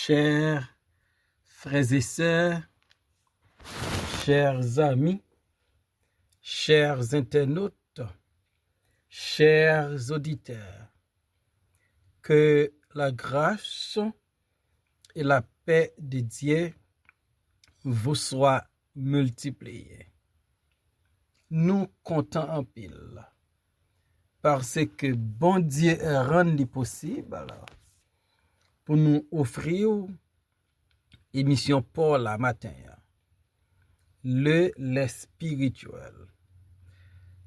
Chers frères et sœurs, chers amis, chers internautes, chers auditeurs, que la grâce et la paix de Dieu vous soient multipliées. Nous comptons en pile parce que bon Dieu rend possible pour nous offrir émission pour la matin, le lait spirituel.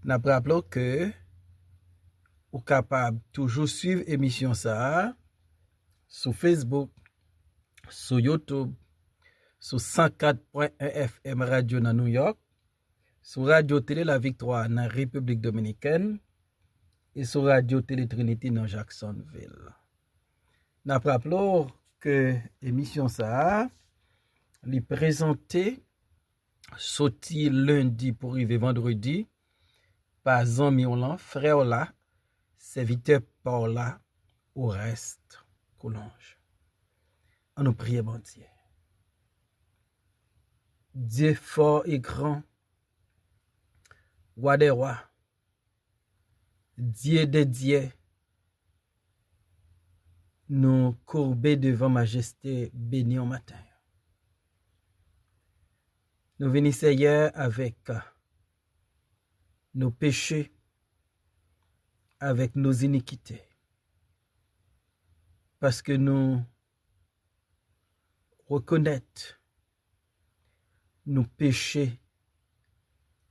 Nous rappelons que vous êtes capable toujours suivre émission ça sur Facebook, sur YouTube, sur 104.1 FM Radio dans New York, sur Radio Télé La Victoire dans la République Dominicaine et sur Radio Télé Trinity dans Jacksonville. Nous rappelons que l'émission ça est présentée sorti lundi pour arriver vendredi par Zami Olan, frère là, serviteur par là, au reste, Collonge. On nous prie, bon Dieu. Dieu fort et grand, roi des rois, Dieu des dieux, nous courber devant majesté béni au matin. Nous venons Seigneur avec nos péchés, avec nos iniquités, parce que nous reconnaissons nos péchés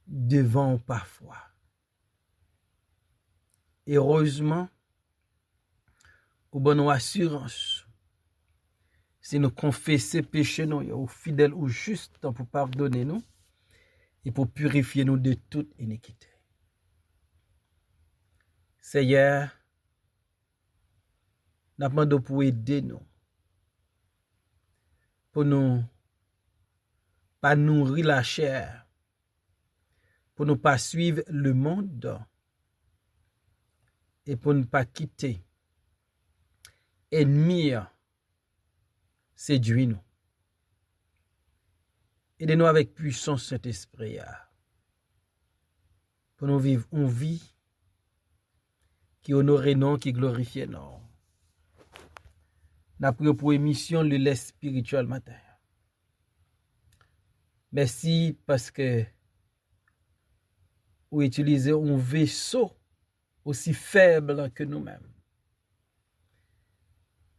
devant parfois. Heureusement, au bonne assurance, si nous confessons péché, nous sommes fidèles ou justes pour pardonner nous et pour purifier nous de toute iniquité. Seigneur, nous demandons pour aider nous, pour nous pas nourrir la chair, pour ne pas suivre le monde et pour ne pas quitter ennemi séduit nous. Aidez-nous avec puissance cet esprit pour nous vivre une vie qui honore non, qui glorifie non. Nous prions pour émission le lait spirituel matin. Merci parce que vous utilisez un vaisseau aussi faible que nous-mêmes.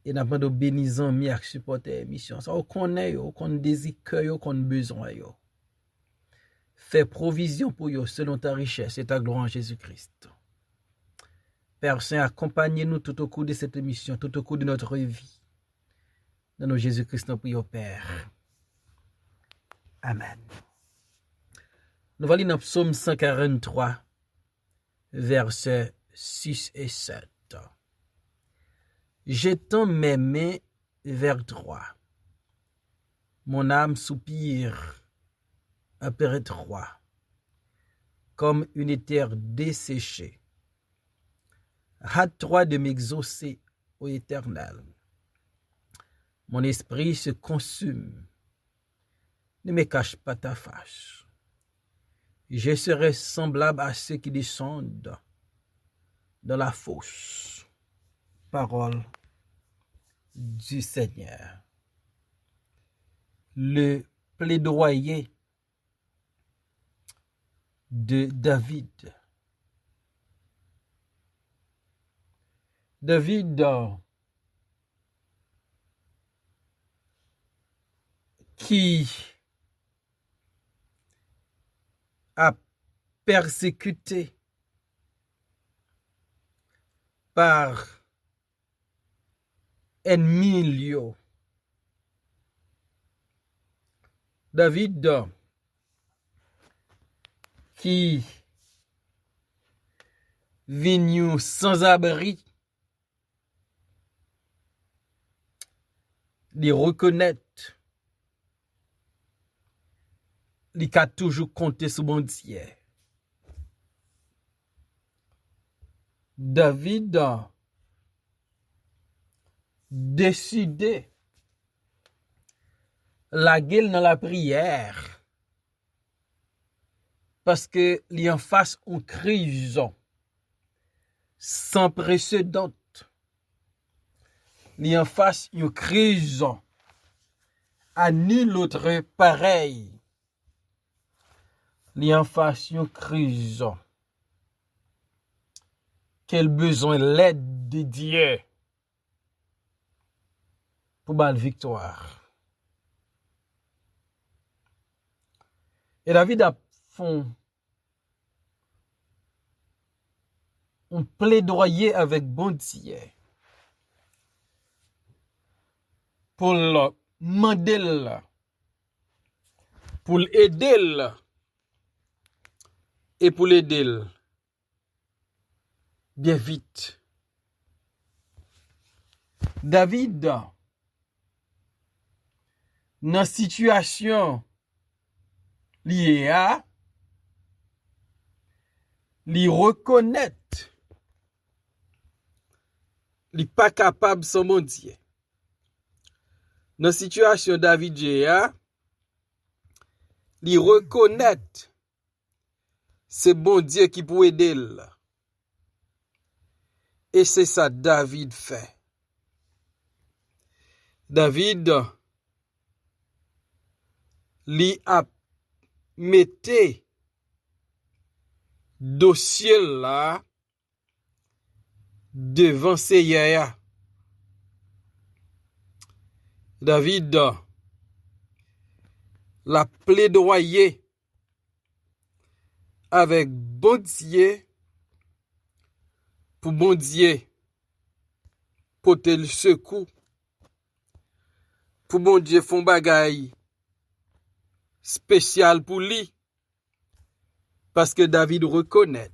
Et nous avons bénissons mi ak supporter émission. Ça, on connaît, on désire que on besoin. Fais provision pour eux selon ta richesse et ta gloire en Jésus-Christ. Père Saint, accompagnez-nous tout au cours de cette émission, tout au cours de notre vie. Dans nos Jésus-Christ, nous prions, Père. Amen. Nous allons dans Psaume 143, versets 6 et 7. J'étends mes mains vers toi. Mon âme soupire après toi, comme une terre desséchée. Hâte-toi de m'exaucer, ô Éternel. Mon esprit se consume. Ne me cache pas ta face. Je serai semblable à ceux qui descendent dans la fosse. Parole du Seigneur. Le plaidoyer de David. David qui a persécuté par ennemi. David qui venu sans abri, les reconnaître, il a toujours compté sur bon Dieu. David décidé la gueule dans la prière. Parce que li en face une crise sans précédent. Li en face une crise à nul autre pareil. Li en face une crise. Quel besoin l'aide de Dieu pour la victoire. Et David a fait un plaidoyer avec bon Dieu pour le demander, pour l'aider et pour l'aider bien vite. David, dans situation liée à, li reconnaître, li pas capable sans mon Dieu. Dans situation David Géa, li reconnaître, c'est bon Dieu qui peut aider. Et c'est ça David fait. David li a mette dossier là devant Seigneur. David la plaidoyer avec bon Dieu pour bon Dieu porter le secours, pour bon Dieu font bagaille spécial pour lui, parce que David reconnaît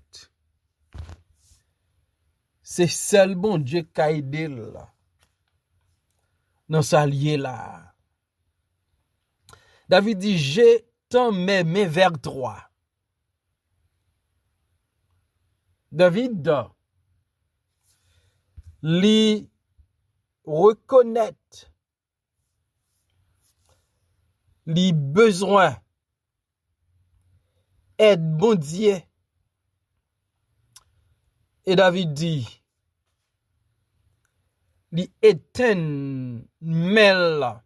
c'est seul bon Dieu qui a aidé là dans sa liée là. David dit, j'ai tant mes mains vers toi. David li reconnaît li besoin aide bon Dieu. Et David dit, li éteint mel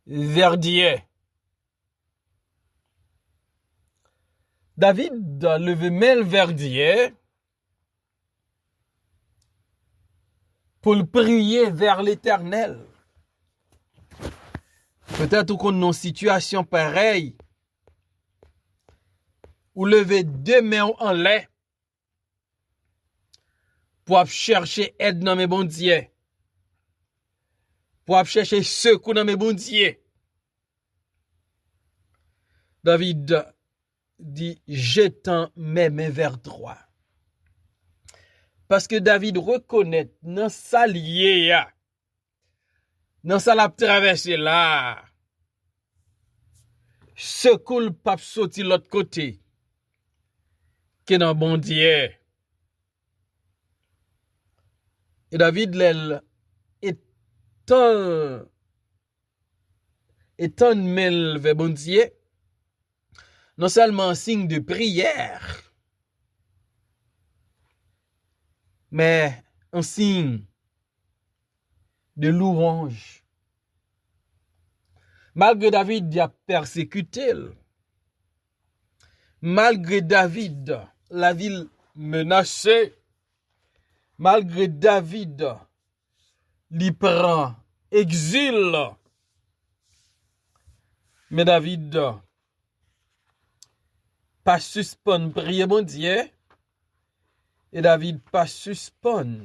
vers Dieu. David levé mel vers Dieu pour le prier vers l'Éternel. Peut-être qu'on a une situation pareille ou lever deux mains en l'air pour chercher aide dans mes bon Dieu. Pour chercher secours dans mes bon Dieu. David dit, jetant mes mains vers toi. Parce que David reconnaît dans sa liée, dans sa lap traversé là, secours le pape sorti l'autre côté, qui est dans bon Dieu. Et David l'el étant mêle vers bon Dieu, non seulement un signe de prière, mais un signe de louange. Malgré David a persécuté, malgré David, la ville menacée, malgré David, l'y prend exil, mais David pas suspend prier mon Dieu, et David pas suspend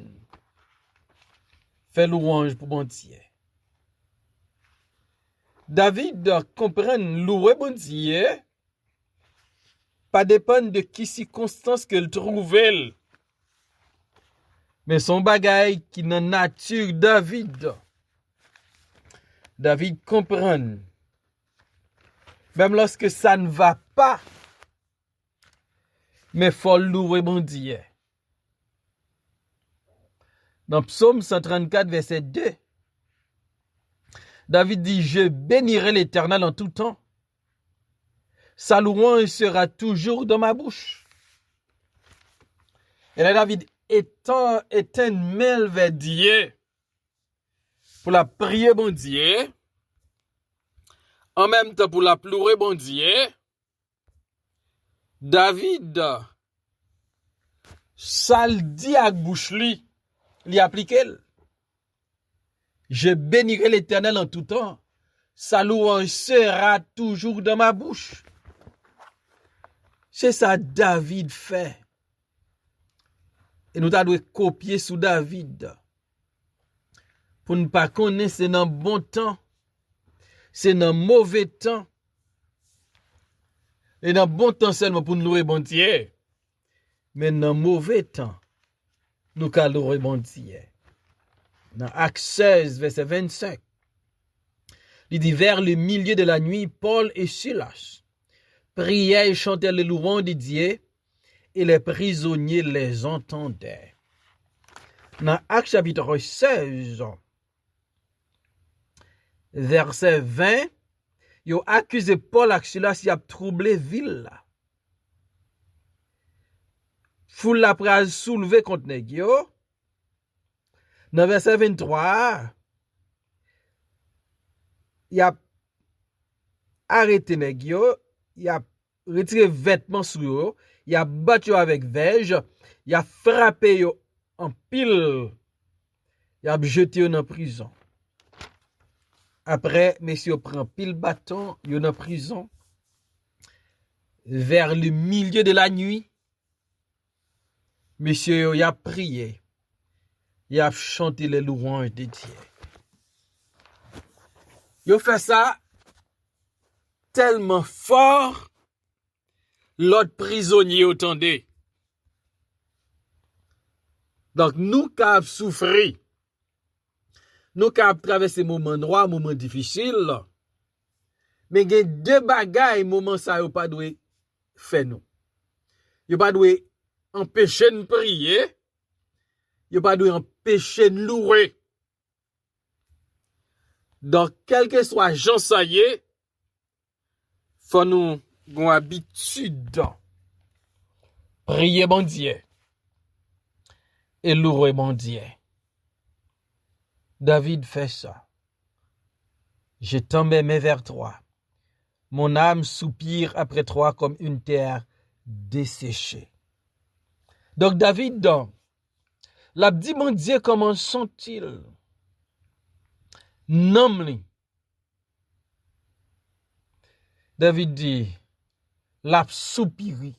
fait louange pour mon Dieu. David comprend louer bon Dieu, pas dépendre de qui circonstance qu'elle trouvait, mais son bagage qui dans nature David. David comprend, même lorsque ça ne va pas, mais faut louer bon Dieu. Dans Psaume 134, verset 2, David dit, je bénirai l'Éternel en tout temps. Sa louange sera toujours dans ma bouche. Et là, David étend une main vers Dieu pour la prier, bon Dieu. En même temps, pour la pleurer, bon Dieu. David, ça le dit à bouche li applique. Je bénirai l'Éternel en tout temps. Sa louange sera toujours dans ma bouche. C'est ça David fait. Et nous devons copier sous David. Pour ne pas connaître, c'est dans bon temps. C'est dans mauvais temps. Et dans bon temps seulement pour nous louer bon Dieu. Mais dans mauvais temps, nous allons louer bon Dieu. Dans Actes 16, verset 25. Il dit, vers le milieu de la nuit, Paul et Silas priaient et chantaient les louanges de Dieu, et les prisonniers les entendaient. Dans Actes chapitre 16, verset 20, ils ont accusé Paul et Silas qui a troublé ville. Foule la phrase soulevée contre nèg. Dans verset 23, il a arrêté nèg yo, il a retiré vêtements sur eux, il a battu avec verge, il a frappé yo en pile, il a jeté yo dans prison. Après, messieurs prend pile bâton, yo dans prison. Vers le milieu de la nuit, messieurs yo a prié. Il a chanté les louanges de Dieu. Il a fait ça tellement fort, l'autre prisonnier entendait. Donc, nous qui avons souffert, nous qui avons traversé moments noirs, moments difficiles, mais il y a deux bagailles, moments ça, il n'y a pas de faire nous. Il n'y a pas de empêcher de prier. Il n'y a pas de empêcher de louer. Donc, quel que soit Jean Saillé, faut nous avoir habitude prier bon Dieu et louer bon Dieu. David fait ça. Je tends mes mains vers toi. Mon âme soupire après toi comme une terre desséchée. Donc, David, l'a dit, mon Dieu, comment sont-ils? Nomme-les. David dit, l'a soupiré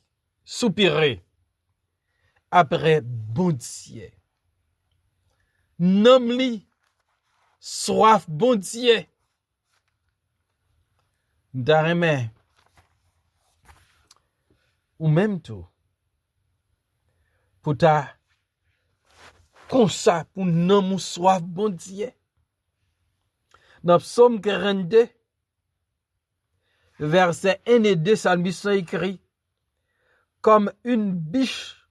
après bon Dieu. Nomme-les, soif bon Dieu. D'arimé, ou même tout, pour ta comme ça, pour nous soif bon Dieu. Dans Psaume 42, versets 1 et 2, Psalmiste écrit, comme une biche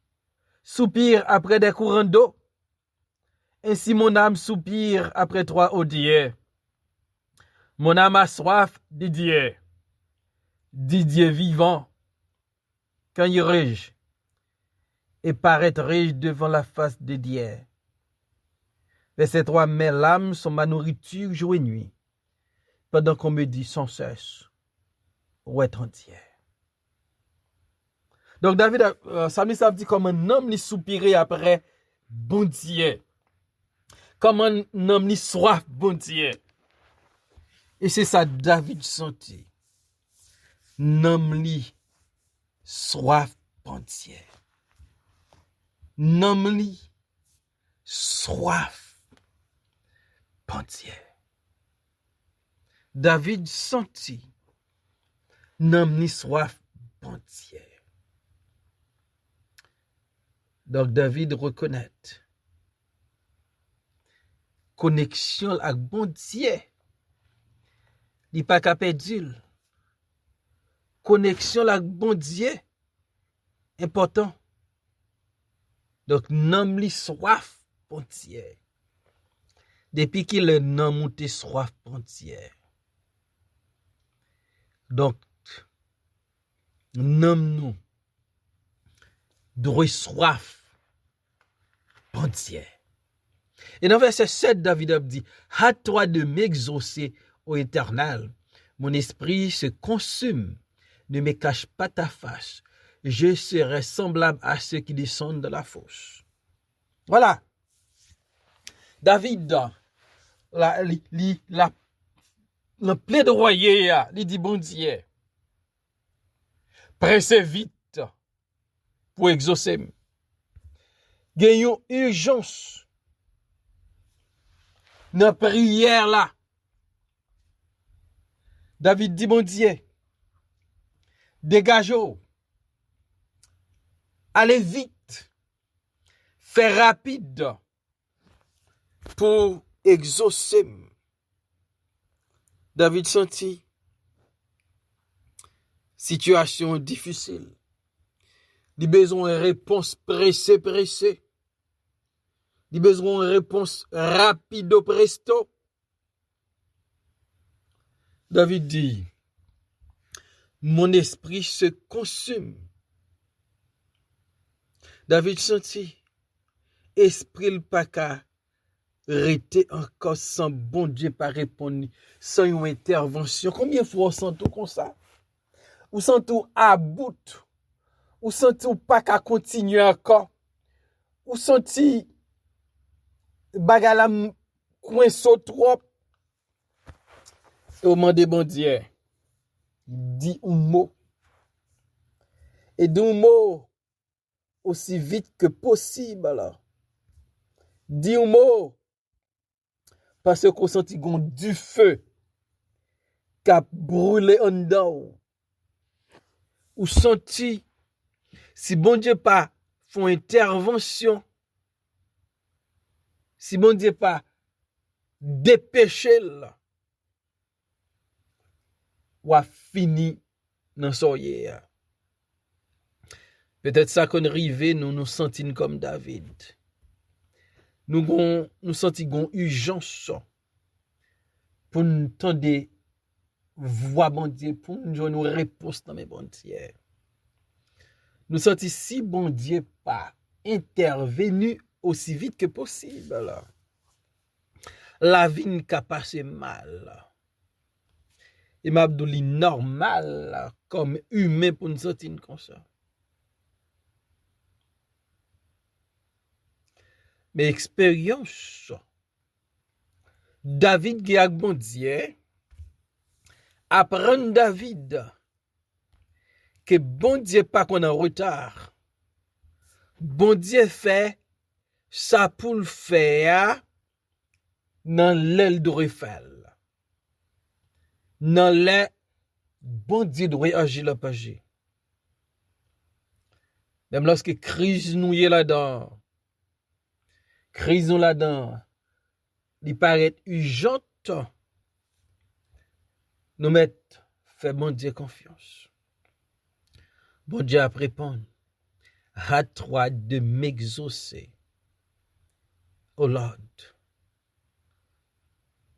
soupire après des courants d'eau, ainsi mon âme soupire après toi, ô Dieu. Mon âme a soif de Dieu vivant, quand il rige, et paraître devant la face de Dieu. Verset 3, mes larmes sont ma nourriture jour et nuit, pendant qu'on me dit sans cesse, où est ton Dieu? Donc David, Psalmiste a dit comme un homme lui soupirait après bon Dieu, comme un homme lui soif bon Dieu. Et c'est ça David sentit. Nom lui soif bon Dieu. Nom lui soif bon Dieu. David sentit. Nom lui soif bon Dieu. Donc David reconnaît connexion avec bon Dieu. Il n'est pas capable. Connexion avec bon Dieu important. Donc nomme lui soif bon Dieu. Depuis qu'il est nan monté soif entière. Donc, nous doit soif entière. Et dans verset 7, David a dit, hâte-toi de m'exaucer, ô Éternel. Mon esprit se consume. Ne me cache pas ta face. Je serai semblable à ceux qui descendent de la fosse. Voilà. David, le plaidoyer, il dit, bon Dieu, pressez vite pour exaucer. Gagnons urgence dans la prière là. David dit, bon Dieu, dégageons, allez vite, fais rapide pour exaucer. David sentit situation difficile. Il a besoin de réponse pressée. Il a besoin de réponse rapide presto. David dit, mon esprit se consume. David sentit, esprit le pas qu'à rester encore sans bon Dieu pas répondre, sans une intervention. Combien de fois on sent tout comme ça? Ou sent tout à bout? Ou sent tout pas qu'à continuer encore? Ou senti bagala coince trop? Et au moment de bon Dieu, dit un mot. Et d'un mot aussi vite que possible. Alors. Dit un mot. Parce qu'on senti du feu qui a brûlé en dedans. Ou senti, si bon Dieu pas font intervention, si bon Dieu pas dépêché là, ou a fini dans soyez. Peut-être ça qu'on rive, nous sentons comme David. Nous sentons urgence pour nous tendre voix bon Dieu, pour nous donner une réponse dans mes bon Dieu. Nous sentons si bon Dieu pas intervenu aussi vite que possible. Alors. La vie n'est pas passé mal. Et m'a dit normal comme humain pour nous sentir comme ça. Mais expérience, David qui a bon Dieu, apprendre David que bon Dieu pas qu'on en retard. Bon Dieu fait ça pour le faire dans l'aile d'Orifel. Dans l'aile, bon Dieu doit agir la page. Même lorsque crise nous est là-dedans, crise nous là-dedans, il paraît urgente, nous mettre, fait bon Dieu confiance. Bon Dieu a répondre, hâte-toi de m'exaucer, ô Lord,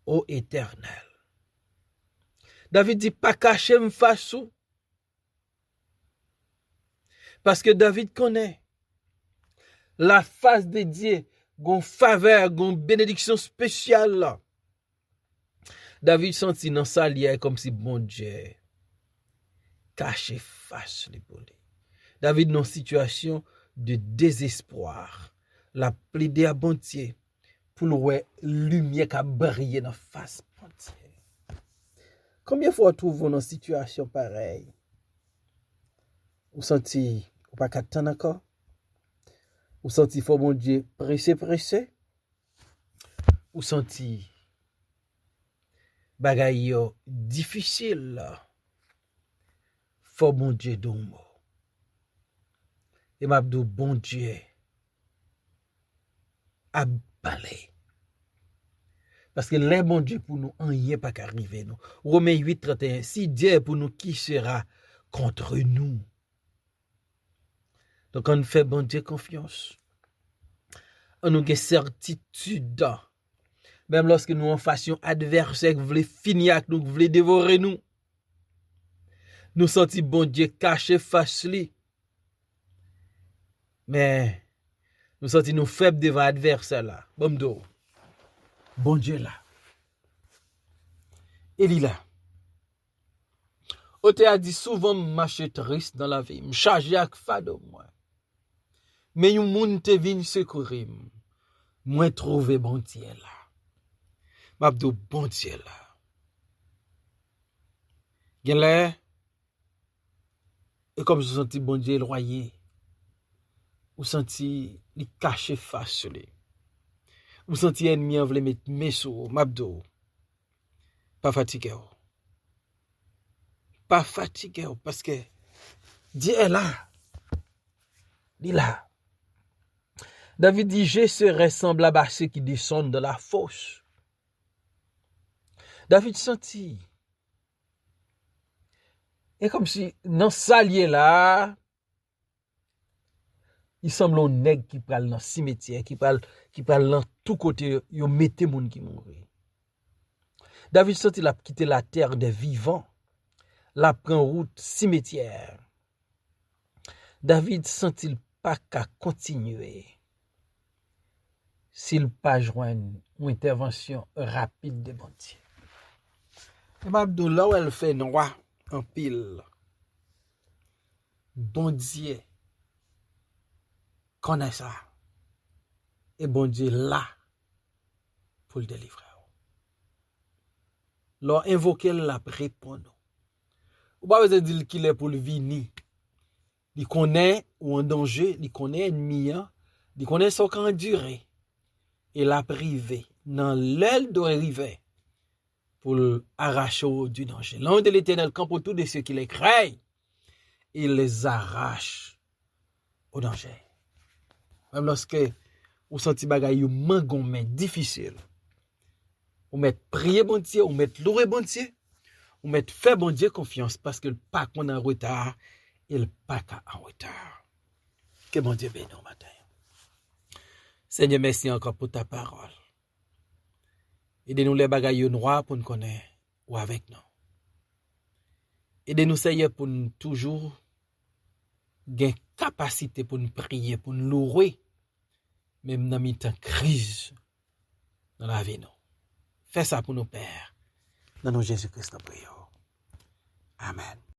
ô Éternel. David dit, pas cacher me face. Parce que David connaît la face de Dieu, gon faveur, gon bénédiction spéciale là. David sentit dans sa lière comme si bon Dieu caché face pour lui. David dans une situation de désespoir, la plaidé à bon Dieu pour le lumière qui a brillé dans face bon Dieu. Combien de fois trouvons dans une situation pareille? Ou senti ou pas qu'attendre encore? Ou senti faut bon Dieu pressé? Ou senti bagay yo difficile là? Faut bon Dieu d'homme. Et m'abdou bon Dieu a balé. Parce que les bon Dieu pour nous, rien pas qu'arriver nous. Romains 8, 31. Si Dieu est pour nous, qui sera contre nous? Donc on fait bon Dieu confiance. On nous a certitude Même lorsque nous en fassions adversaire qui voulait finir avec nous, qui voulait dévorer nous. Nous sentons bon Dieu caché face li. Mais nous sentons nous faibles devant l'adversaire là. Bon Dieu là. Il est là. Ote a dit souvent marcher triste dans la vie, me charger avec fado moi. Mais yon moun te vin secourir. Moi trouver bon Dieu là. M'abdou bon Dieu là. Gen là et comme je senti bon Dieu le royer. Ou senti li caché face sur lui. Ou senti ennemi en vle mettre mes sous m'abdou. Pas fatigué. Pas fatigué parce que Dieu est là. Il est là. David dit, je serai semblable à ceux qui descendent de la fosse. David sentit. Et comme si, dans salier là, il semble un nègre qui parle dans le cimetière, qui parle dans tout côté, il mette moun qui mourit. David sentit il a quitté la terre des vivants, la prend route cimetière. David sentit pas qu'à continuer s'il pas joindre une intervention rapide de bon Dieu. Et Mabdou, là où elle fait noir en pile, bon Dieu connaît ça. Et bon Dieu là pour le délivrer. Leur invoquer la répondre. Ou pas besoin de dire qu'il est pour le venir. Il connaît ou en danger, il connaît ennemi, il connaît ce qu'on enduré. Et la privé dans l'aile d'arriver pour arracher du danger. L'ange de l'Éternel campe autour de ceux qui les craignent. Il les arrache au danger. Même lorsque vous sentez bagay yu mangon mais difficile. Ou mettre prier bon Dieu, ou mettre louer bon Dieu, ou mettre faire bon Dieu confiance parce que le pas qu'on en retard, il pas en retard. Que bon Dieu bénisse au matin. Seigneur, merci encore pour ta parole. Aidez-nous les bagailles noirs pour nous connaître ou avec nous. Aidez-nous, Seigneur, pour nous toujours gagner capacité pour nous prier, pour nous louer, même dans une crise dans la vie. Fais ça pour nos pères. Dans nos Jésus-Christ, nous prions. Amen.